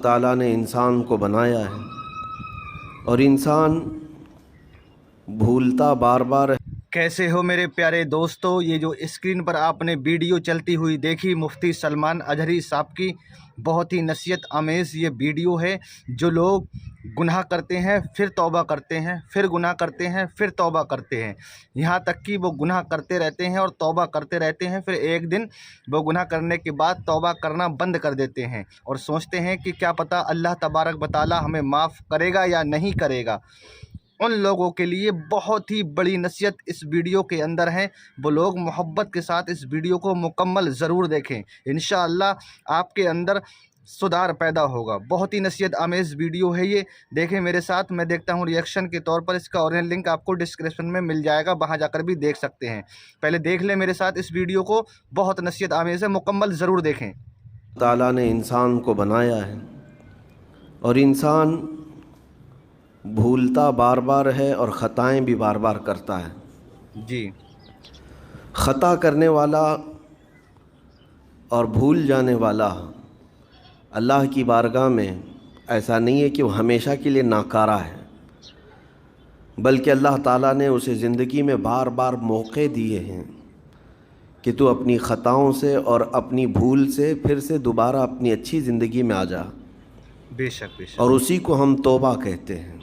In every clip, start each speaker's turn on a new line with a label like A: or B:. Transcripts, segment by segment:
A: ताला ने इंसान को बनाया है और इंसान भूलता बार बार है।
B: कैसे हो मेरे प्यारे दोस्तों। ये जो स्क्रीन पर आपने वीडियो चलती हुई देखी मुफ्ती सलमान अजहरी साहब की, बहुत ही नसीहत आमेज़ ये वीडियो है। जो लोग गुनाह करते हैं फिर तौबा करते हैं, फिर गुनाह करते हैं, फिर तौबा करते हैं, यहाँ तक कि वो गुनाह करते रहते हैं और तौबा करते रहते हैं, फिर एक दिन वो गुनाह करने के बाद तौबा करना बंद कर देते हैं और सोचते हैं कि क्या पता अल्लाह तबारक व तआला हमें माफ़ करेगा या नहीं करेगा। उन लोगों के लिए बहुत ही बड़ी नसीहत इस वीडियो के अंदर है। वो लोग मोहब्बत के साथ इस वीडियो को मुकम्मल ज़रूर देखें, इंशाअल्लाह आपके अंदर सुधार पैदा होगा। बहुत ही नसीहत आमेज़ वीडियो है ये, देखें मेरे साथ। मैं देखता हूँ रिएक्शन के तौर पर इसका ओरिजिनल लिंक आपको डिस्क्रिप्शन में मिल जाएगा, वहाँ जाकर भी देख सकते हैं। पहले देख लें मेरे साथ इस वीडियो को, बहुत नसीहत आमेज़ है, मुकम्मल ज़रूर देखें।
A: ताला ने इंसान को बनाया है और इंसान भूलता बार बार है और ख़ताएँ भी बार बार करता है।
B: जी,
A: ख़ता करने वाला और भूल जाने वाला अल्लाह की बारगाह में ऐसा नहीं है कि वो हमेशा के लिए नाकारा है, बल्कि अल्लाह ताला ने उसे ज़िंदगी में बार बार मौके दिए हैं कि तू अपनी ख़ताओं से और अपनी भूल से फिर से दोबारा अपनी अच्छी ज़िंदगी में आ जा।
B: बेशक बेशक।
A: और उसी को हम तौबा कहते हैं।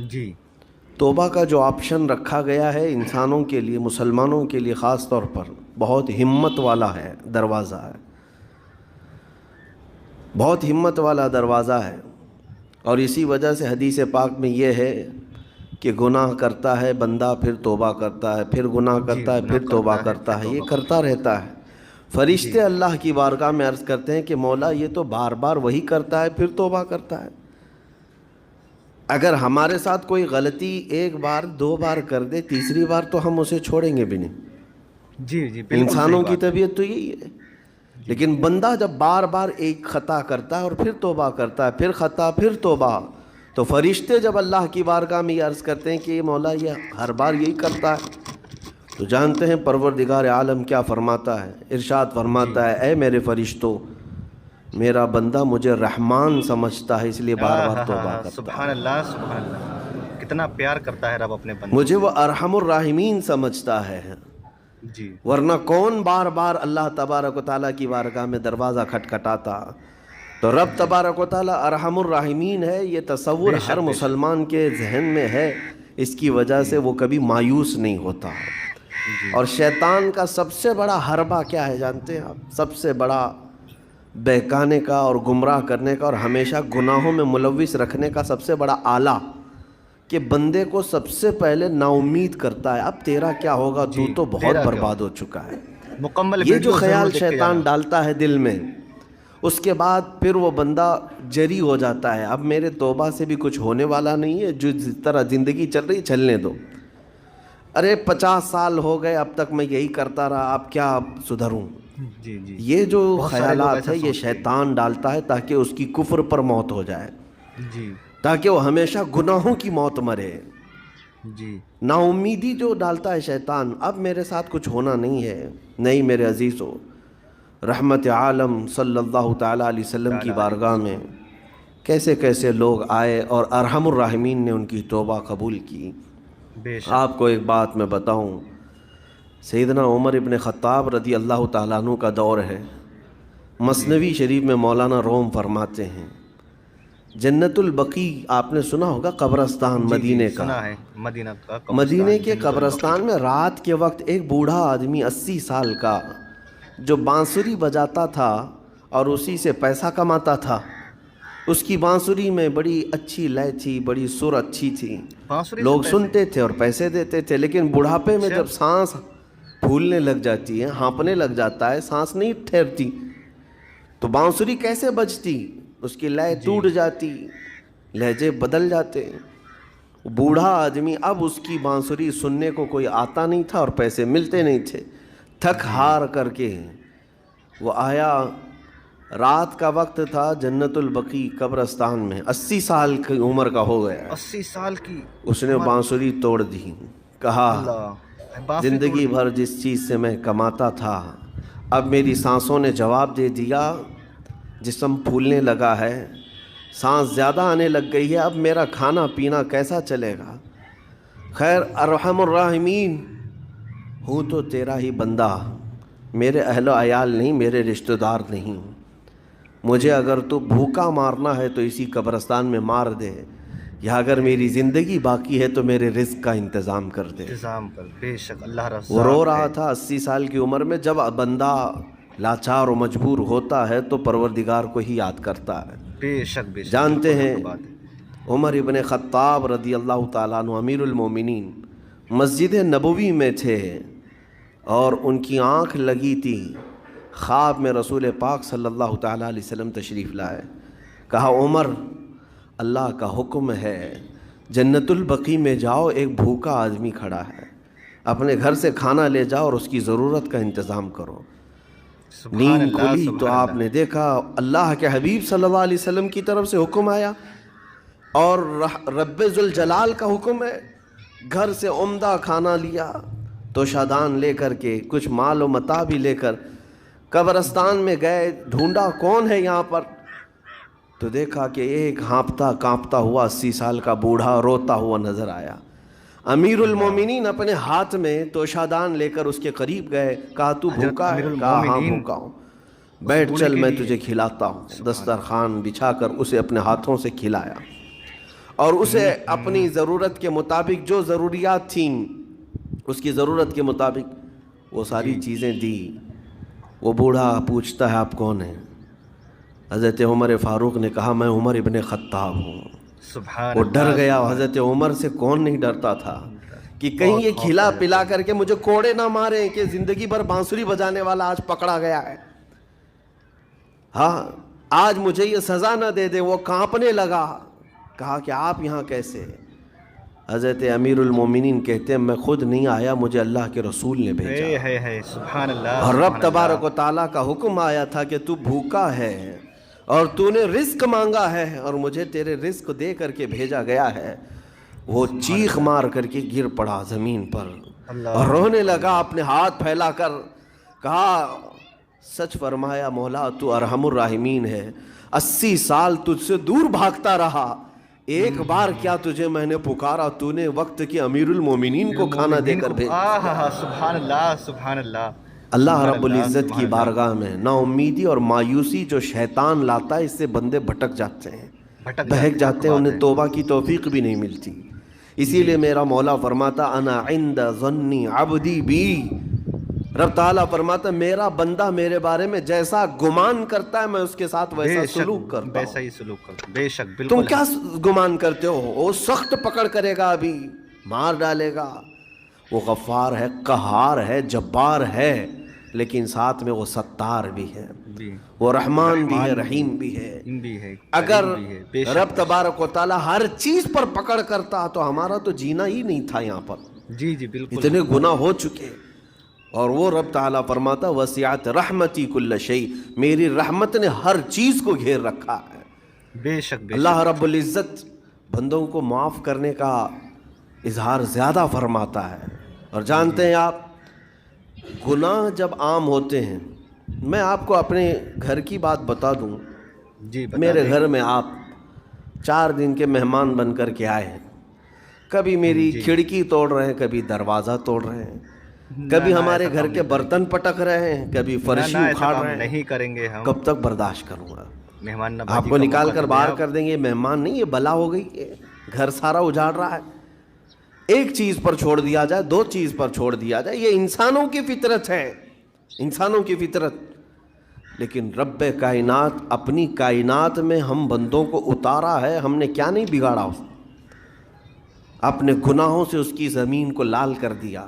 B: जी,
A: तौबा का जो ऑप्शन रखा गया है इंसानों के लिए, मुसलमानों के लिए ख़ास तौर पर, बहुत हिम्मत वाला है दरवाज़ा है, बहुत हिम्मत वाला दरवाज़ा है। और इसी वजह से हदीस पाक में ये है कि गुनाह करता है बंदा, फिर तौबा करता है, फिर गुनाह करता है, फिर तौबा करता है, ये करता रहता है। फरिश्ते अल्लाह की बारगाह में अर्ज़ करते हैं कि मौला ये तो बार बार वही करता है, फिर तौबा करता है। अगर हमारे साथ कोई गलती एक बार दो बार कर दे, तीसरी बार तो हम उसे छोड़ेंगे भी नहीं।
B: जी जी,
A: इंसानों की तबीयत तो यही है। लेकिन बंदा जब बार बार एक ख़ता करता है और फिर तौबा करता है, फिर ख़ता फिर तौबा, तो फरिश्ते जब अल्लाह की बारगाह में ये अर्ज़ करते हैं कि ये मौला ये हर बार यही करता है, तो जानते हैं परवरदिगार आलम क्या फरमाता है। इरशाद फरमाता है, ऐ मेरे फरिश्तों, मेरा बंदा मुझे रहमान समझता है इसलिए बार बार तौबा करता है।
B: सुभान अल्लाह, सुभान अल्लाह। कितना प्यार करता है रब अपने बंदे।
A: मुझे वो अरहमुर राहिमीन समझता है,
B: जी,
A: वरना कौन बार बार अल्लाह तबारक व तआला की बारगाह में दरवाज़ा खटखटाता। तो रब तबारक व तआला अरहमुर राहिमीन है, ये तसव्वुर हर मुसलमान के जहन में है। इसकी वजह से वो कभी मायूस नहीं होता। और शैतान का सबसे बड़ा हरबा क्या है जानते हैं आप? सबसे बड़ा बहकाने का और गुमराह करने का और हमेशा गुनाहों में मुलव्विस रखने का सबसे बड़ा आला, कि बंदे को सबसे पहले नाउम्मीद करता है, अब तेरा क्या होगा, तू तो बहुत बर्बाद हो चुका है।
B: मुकम्मल
A: ये जो ख्याल शैतान डालता है दिल में, उसके बाद फिर वो बंदा जरी हो जाता है, अब मेरे तौबा से भी कुछ होने वाला नहीं है, जो जिस तरह ज़िंदगी चल रही चलने दो। अरे 50 साल हो गए अब तक मैं यही करता रहा, अब क्या सुधरूं।
B: जी जी,
A: ये जो ख्यालात है ये शैतान डालता है ताकि उसकी कुफ्र पर मौत हो जाए,
B: जी
A: ताकि वो हमेशा गुनाहों की मौत मरे।
B: जी,
A: नाउम्मीदी जो डालता है शैतान, अब मेरे साथ कुछ होना नहीं है। नहीं मेरे अजीज़ों, रहमत आलम सल्लल्लाहु ताला अलैहि वसल्लम की बारगाह में कैसे कैसे लोग आए और अरहमुर राहिमीन ने उनकी तौबा कबूल की। आपको एक बात मैं बताऊं, सैयदना उमर इब्न ख़त्ताब रदी अल्लाह ताला अन्हु का दौर है। मसनवी शरीफ में मौलाना रोम फरमाते हैं, जन्नतुल बकी आपने सुना होगा, कब्रस्तान मदीने का,
B: सुना है, मदीना का
A: मदीने के कब्रस्तान में रात के वक्त एक बूढ़ा आदमी 80 साल का, जो बांसुरी बजाता था और उसी से पैसा कमाता था। उसकी बांसुरी में बड़ी अच्छी लय थी, बड़ी सुर अच्छी थी, लोग सुनते थे और पैसे देते थे। लेकिन बुढ़ापे में जब सांस फूलने लग जाती है, हाँपने लग जाता है, सांस नहीं ठहरती, तो बांसुरी कैसे बजती, उसकी लय टूट जाती, लहजे बदल जाते। बूढ़ा आदमी, अब उसकी बांसुरी सुनने को कोई आता नहीं था और पैसे मिलते नहीं थे। थक हार करके वो आया, रात का वक्त था, जन्नतुल बकी कब्रस्तान में, 80 साल की उम्र का हो गया,
B: 80 साल की।
A: उसने बांसुरी तोड़ दी। कहा, ज़िंदगी भर जिस चीज़ से मैं कमाता था, अब मेरी सांसों ने जवाब दे दिया, जिस्म फूलने लगा है, سانس زیادہ آنے لگ گئی ہے، اب میرا کھانا پینا کیسا چلے گا؟ خیر ارحم الراحمین ہوں تو تیرا ہی بندہ، میرے اہل و عیال نہیں، میرے رشتہ دار نہیں، مجھے اگر تو بھوکا مارنا ہے تو اسی قبرستان میں مار دے، یا اگر میری زندگی باقی ہے تو میرے رزق کا انتظام کر دے۔
B: انتظام کر، بے شک اللہ رزاق
A: وہ رو رہا
B: ہے۔
A: تھا 80 سال کی عمر میں۔ جب بندہ لاچار و مجبور ہوتا ہے تو پروردگار کو ہی یاد کرتا ہے۔
B: بے شک بے شک،
A: جانتے
B: بالکل
A: ہیں
B: درست بات ہے۔
A: عمر ابن خطاب رضی اللہ تعالیٰ عنہ امیر المومنین مسجد نبوی میں تھے اور ان کی آنکھ لگی تھی، خواب میں رسول پاک صلی اللہ تعالیٰ علیہ وسلم تشریف لائے۔ کہا عمر اللہ کا حکم ہے جنت البقیع میں جاؤ، ایک بھوکا آدمی کھڑا ہے، اپنے گھر سے کھانا لے جاؤ اور اس کی ضرورت کا انتظام کرو۔
B: سبحان
A: نیند
B: اللہ،
A: کھلی تو
B: سبحان
A: آپ
B: اللہ۔
A: نے دیکھا اللہ کے حبیب صلی اللہ علیہ وسلم کی طرف سے حکم آیا اور رب ذوالجلال کا حکم ہے، گھر سے عمدہ کھانا لیا، توشادان لے کر کے کچھ مال و متاع بھی لے کر قبرستان میں گئے، ڈھونڈا کون ہے یہاں پر، تو دیکھا کہ ایک ہانپتا کانپتا ہوا 80 سال کا بوڑھا روتا ہوا نظر آیا۔ امیر المومنین اپنے ہاتھ میں توشادان لے کر اس کے قریب گئے، کہا تو بھوکا ہے؟ کہا ہاں بھوکا ہوں، بیٹھ چل میں تجھے کھلاتا ہوں۔ دسترخوان بچھا کر اسے اپنے ہاتھوں سے کھلایا اور اسے اپنی ضرورت کے مطابق جو ضروریات تھیں اس کی ضرورت کے مطابق وہ ساری چیزیں دی۔ وہ بوڑھا پوچھتا ہے آپ کون ہیں؟ حضرت عمر فاروق نے کہا میں عمر ابن خطاب ہوں۔
B: سبحان
A: وہ ڈر
B: اللہ،
A: گیا، حضرت عمر سے کون نہیں ڈرتا تھا کہ کہیں یہ کھلا پلا کر کے مجھے کوڑے نہ ماریں کہ زندگی بھر بانسری بجانے والا آج پکڑا گیا ہے، ہاں آج مجھے یہ سزا نہ دے دے۔ وہ کانپنے لگا، کہا کہ آپ یہاں کیسے؟ حضرت امیر المومنین کہتے ہیں میں خود نہیں آیا، مجھے اللہ کے رسول نے بھیجا،
B: ہے سبحان اللہ۔
A: اور رب تبارک و تعالیٰ کا حکم آیا تھا کہ تو بھوکا ہے اور تو نے رزق مانگا ہے اور مجھے تیرے رزق دے کر کے بھیجا گیا ہے۔ وہ چیخ مار کر کے گر پڑا زمین پر اور رونے لگا، اپنے ہاتھ پھیلا کر کہا سچ فرمایا مولا تو ارحم الراحمین ہے، 80 سال تجھ سے دور بھاگتا رہا، ایک بار کیا تجھے میں نے پکارا، تو نے وقت کے امیر المومنین کو کھانا دے کر بھیجا۔
B: سبحان اللہ، سبحان اللہ۔
A: اللہ رب العزت کی بارگاہ میں نا امیدی اور مایوسی جو شیطان لاتا ہے اس سے بندے بھٹک جاتے ہیں، بہک جاتے ہیں، انہیں توبہ کی توفیق بھی نہیں ملتی۔ اسی لیے میرا مولا فرماتا انا عند ظن عبدی بی، رب تعالیٰ فرماتا میرا بندہ میرے بارے میں جیسا گمان کرتا ہے میں اس کے ساتھ ویسا سلوک کرتا ہوں۔
B: ویسا ہی سلوک کرتا، بے شک بالکل۔
A: تم کیا گمان کرتے ہو؟ وہ سخت پکڑ کرے گا، ابھی مار ڈالے گا، وہ غفار ہے، قہار ہے، جبار ہے، لیکن ساتھ میں وہ ستار بھی ہے، وہ رحمان بھی ہے، رحیم بھی ہے۔ اگر رب تبارک و تعالیٰ ہر چیز پر پکڑ کرتا تو ہمارا تو جینا ہی نہیں تھا یہاں پر،
B: جی جی بالکل،
A: اتنے گناہ ہو چکے۔ اور وہ رب تعالیٰ فرماتا وسعت رحمتی کل شیء، میری رحمت نے ہر چیز کو گھیر رکھا ہے۔
B: بے شک
A: اللہ رب العزت بندوں کو معاف کرنے کا اظہار زیادہ فرماتا ہے۔ اور جانتے ہیں آپ گناہ جب عام ہوتے ہیں، میں آپ کو اپنے گھر کی بات بتا دوں،
B: جی
A: میرے گھر میں آپ 4 دن کے مہمان بن کر کے آئے ہیں، کبھی میری کھڑکی توڑ رہے ہیں، کبھی دروازہ توڑ رہے ہیں، کبھی ہمارے گھر کے برتن پٹک رہے ہیں، کبھی فرشی اکھاڑ رہے ہیں،
B: نہیں کریں گے ہم،
A: کب تک برداشت کروں گا؟
B: مہمان
A: آپ کو نکال کر باہر کر دیں گے، مہمان نہیں، یہ بلا ہو گئی، گھر سارا اجاڑ رہا ہے۔ ایک چیز پر چھوڑ دیا جائے، 2 چیز پر چھوڑ دیا جائے، یہ انسانوں کی فطرت ہے، انسانوں کی فطرت۔ لیکن رب کائنات اپنی کائنات میں ہم بندوں کو اتارا ہے، ہم نے کیا نہیں بگاڑا، اپنے گناہوں سے اس کی زمین کو لال کر دیا،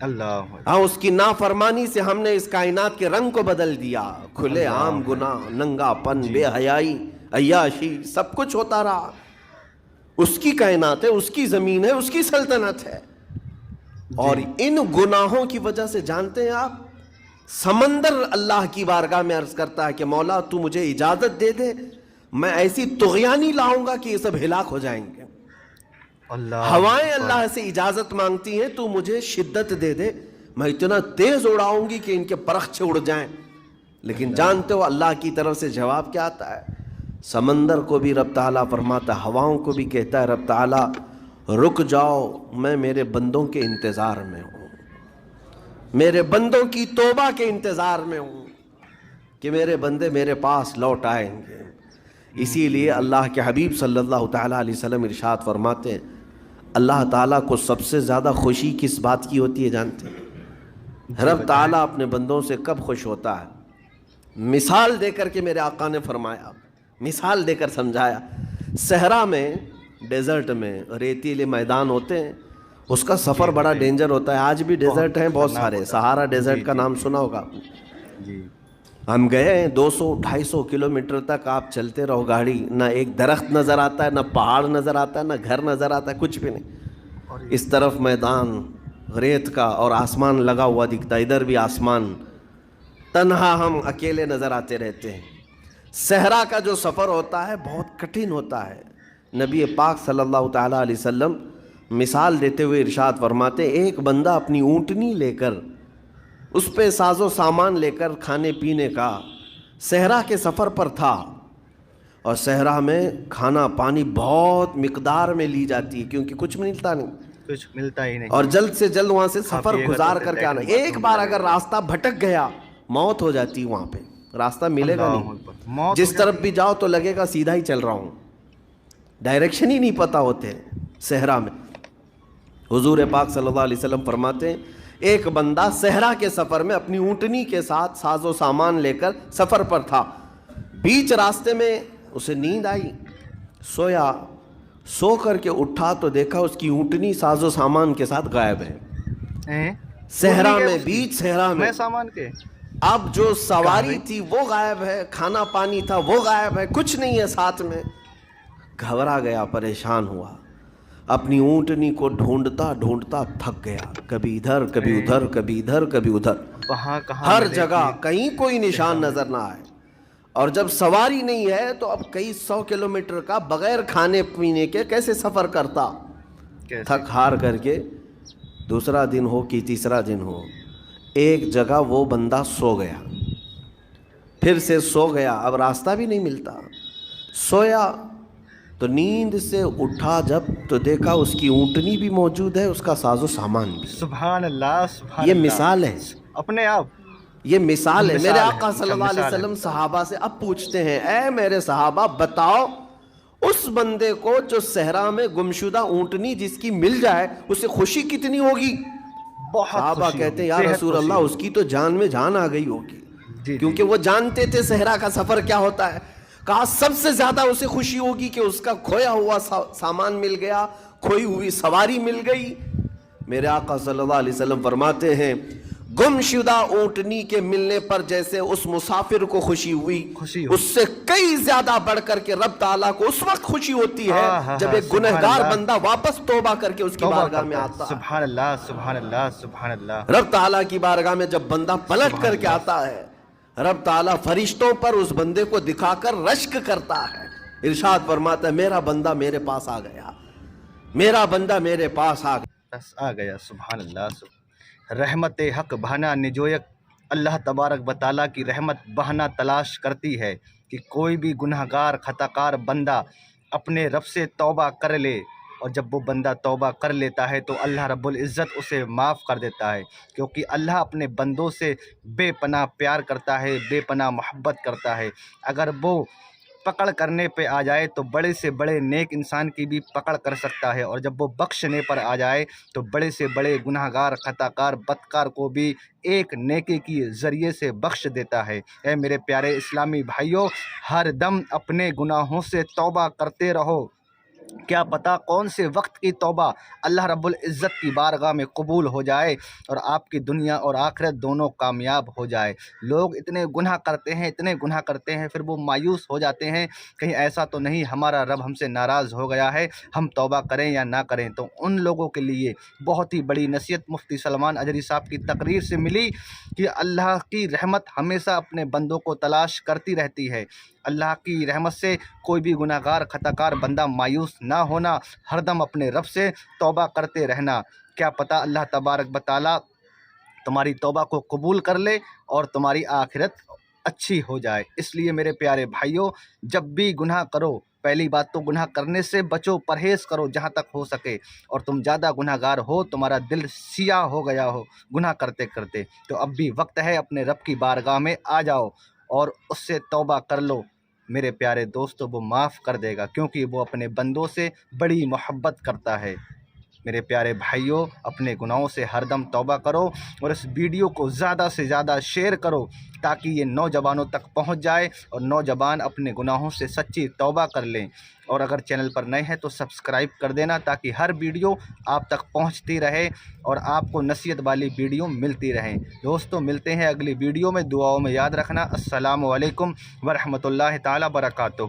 B: اللہ،
A: ہاں اس کی نافرمانی سے ہم نے اس کائنات کے رنگ کو بدل دیا، کھلے عام گناہ، ننگا پن، بے حیائی، عیاشی، سب کچھ ہوتا رہا۔ اس کی کائنات ہے، اس کی زمین ہے، اس کی سلطنت ہے، اور ان گناہوں کی وجہ سے جانتے ہیں آپ سمندر اللہ کی بارگاہ میں عرض کرتا ہے کہ مولا تو مجھے اجازت دے دے، میں ایسی طغیانی لاؤں گا کہ یہ سب ہلاک ہو جائیں گے۔ ہوائیں اللہ سے اجازت مانگتی ہیں تو مجھے شدت دے دے، میں اتنا تیز اڑاؤں گی کہ ان کے پرخچے اڑ جائیں، لیکن جانتے ہو اللہ کی طرف سے جواب کیا آتا ہے؟ समंदर को भी रब ताला फरमाता है, हवाओं को भी कहता है रब ताला रुक जाओ, मैं मेरे बंदों के इंतज़ार में हूँ, मेरे बंदों की तौबा के इंतज़ार में हूँ कि मेरे बंदे मेरे पास लौट आएंगे। इसीलिए अल्लाह के हबीब सल्लल्लाहु ताला अलैहि वसल्लम इरशाद फरमाते हैं, अल्लाह ताला को सबसे ज़्यादा खुशी किस बात की होती है जानते हैं? रब ताला अपने बंदों से कब खुश होता है? मिसाल देकर के मेरे आका ने फरमाया, मिसाल देकर समझाया। सहरा में, डेजर्ट में रेतीले मैदान होते हैं, उसका सफ़र बड़ा डेंजर होता है। आज भी डेजर्ट हैं बहुत सारे, सहारा डेजर्ट का नाम सुना होगा
B: जी।
A: हम गए हैं 200-250 किलोमीटर तक आप चलते रहो गाड़ी, ना एक दरख्त नज़र आता है, ना पहाड़ नज़र आता है, ना घर नज़र आता है, कुछ भी नहीं। इस तरफ मैदान रेत का और आसमान लगा हुआ दिखता है, इधर भी आसमान, तन्हा हम अकेले नज़र आते रहते हैं। सहरा का जो सफ़र होता है बहुत कठिन होता है। नबी पाक सल्लल्लाहु ताला अलैहि वसल्लम मिसाल देते हुए इरशाद फरमाते, एक बंदा अपनी ऊँटनी लेकर, उस पे साजो सामान लेकर खाने पीने का सहरा के सफ़र पर था, और सहरा में खाना पानी बहुत मिकदार में ली जाती है क्योंकि कुछ मिलता नहीं,
B: कुछ मिलता ही नहीं,
A: और जल्द से जल्द वहाँ से सफ़र गुजार करके आना। एक बार अगर रास्ता भटक गया मौत हो जाती है, वहाँ पे रास्ता मिलेगा नहीं। जिस तरफ भी जाओ तो लगेगा सीधा ही चल रहा हूँ, डायरेक्शन ही नहीं पता होते सहरा में। हुजूर पाक सल्लल्लाहु अलैहि वसल्लम फरमाते हैं, एक बंदा सहरा के सफ़र में अपनी ऊँटनी के साथ साजो सामान लेकर सफ़र पर था। बीच रास्ते में उसे नींद आई, सोया, सो करके उठा तो देखा उसकी ऊँटनी साजो सामान के साथ गायब है। सहरा में, बीच सहरा में
B: सामान के।
A: अब जो सवारी थी वो गायब है, खाना पानी था वो गायब है, कुछ नहीं है साथ में। घबरा गया, परेशान हुआ, अपनी ऊँटनी को ढूंढता ढूंढता थक गया, कभी इधर कभी उधर, कभी इधर कभी उधर, हर जगह कहीं कोई निशान नजर ना आए। और जब सवारी नहीं है तो अब कई 100 किलोमीटर का बगैर खाने पीने के कैसे सफ़र करता? थक हार करके दूसरा दिन हो कि तीसरा दिन हो, एक जगह वो बंदा सो गया, फिर से सो गया, अब रास्ता भी नहीं मिलता। सोया तो नींद से उठा जब तो देखा उसकी ऊँटनी भी मौजूद है, उसका साजो सामान भी।
B: सुभान अल्लाह, सुभान
A: ये
B: अल्लाह।
A: मिसाल है,
B: अपने आप
A: ये मिसाल है।
B: मिसाल
A: मेरे
B: है,
A: आका सल्लल्लाहु अलैहि वसल्लम सहाबा से अब पूछते हैं, ऐ मेरे सहाबा बताओ, उस बंदे को जो सहरा में गुमशुदा ऊँटनी जिसकी मिल जाए उसे खुशी कितनी होगी? सहाबा कहते हैं, या रसूल अल्लाह, उसकी तो जान में जान आ गई होगी, क्योंकि वो जानते थे सहरा का सफ़र क्या होता है। कहा सबसे ज्यादा उसे खुशी होगी कि उसका खोया हुआ सामान मिल गया, खोई हुई सवारी मिल गई। मेरे आका सल्लल्लाहु अलैहि वसल्लम फरमाते हैं, गुमशुदा ऊँटनी के मिलने पर जैसे उस मुसाफिर को खुशी हुई, उससे कई ज्यादा बढ़कर के रब ताला को उस वक्त खुशी होती है जब एक गुनहगार बंदा वापस तौबा करके उसकी बारगाह में आता है।
B: सुभान अल्लाह, सुभान अल्लाह, सुभान अल्लाह।
A: रब ताला की बारगाह में जब बंदा पलट करके आता है, रब ताला फरिश्तों पर उस बंदे को दिखाकर रश्क करता है, इरशाद फरमाता है, मेरा बंदा मेरे पास आ गया, मेरा बंदा मेरे पास आ गया।
B: सुभान अल्लाह। रहमत हक बहाना निजोयक, अल्लाह तबारक व तआला की रहमत बहाना तलाश करती है कि कोई भी गुनहगार खताकार बंदा अपने रब से तौबा कर ले, और जब वो बंदा तौबा कर लेता है तो अल्लाह रब्बुल इज़्ज़त उसे माफ़ कर देता है, क्योंकि अल्लाह अपने बंदों से बेपनाह प्यार करता है, बेपनाह मोहब्बत करता है। अगर वो पकड़ करने पे आ जाए तो बड़े से बड़े नेक इंसान की भी पकड़ कर सकता है, और जब वो बख्शने पर आ जाए तो बड़े से बड़े गुनहगार खताकार बदकार को भी एक नेकी की ज़रिए से बख्श देता है। ऐ मेरे प्यारे इस्लामी भाइयों, हर दम अपने गुनाहों से तौबा करते रहो, क्या पता कौन से वक्त की तौबा अल्लाह रब्बुल इज़्ज़त की बारगाह में कबूल हो जाए और आपकी दुनिया और आखिरत दोनों कामयाब हो जाए। लोग इतने गुनाह करते हैं, इतने गुनाह करते हैं, फिर वो मायूस हो जाते हैं, कहीं ऐसा तो नहीं हमारा रब हमसे नाराज़ हो गया है, हम तौबा करें या ना करें। तो उन लोगों के लिए बहुत ही बड़ी नसीहत मुफ्ती सलमान अजहरी साहब की तकरीर से मिली कि अल्लाह की रहमत हमेशा अपने बंदों को तलाश करती रहती है। अल्लाह की रहमत से कोई भी गुनाहगार खताकार बंदा मायूस ना होना, हरदम अपने रब से तौबा करते रहना। क्या पता अल्लाह तबारक व तआला तुम्हारी तौबा को कबूल कर ले और तुम्हारी आखिरत اچھی ہو جائے۔ اس لیے میرے پیارے بھائیوں، جب بھی گناہ کرو، پہلی بات تو گناہ کرنے سے بچو، پرہیز کرو جہاں تک ہو سکے۔ اور تم زیادہ گناہ گار ہو، تمہارا دل سیاہ ہو گیا ہو گناہ کرتے کرتے، تو اب بھی وقت ہے، اپنے رب کی بارگاہ میں آ جاؤ اور اس سے توبہ کر لو۔ میرے پیارے دوستو، وہ معاف کر دے گا، کیونکہ وہ اپنے بندوں سے بڑی محبت کرتا ہے۔ میرے پیارے بھائیوں، اپنے گناہوں سے ہر دم توبہ کرو اور اس ویڈیو کو زیادہ سے زیادہ شیئر کرو تاکہ یہ نوجوانوں تک پہنچ جائے اور نوجوان اپنے گناہوں سے سچی توبہ کر لیں۔ اور اگر چینل پر نئے ہیں تو سبسکرائب کر دینا تاکہ ہر ویڈیو آپ تک پہنچتی رہے اور آپ کو نصیحت والی ویڈیو ملتی رہیں۔ دوستو، ملتے ہیں اگلی ویڈیو میں، دعاؤں میں یاد رکھنا۔ السلام علیکم ورحمۃ اللہ تعالی وبرکاتہ۔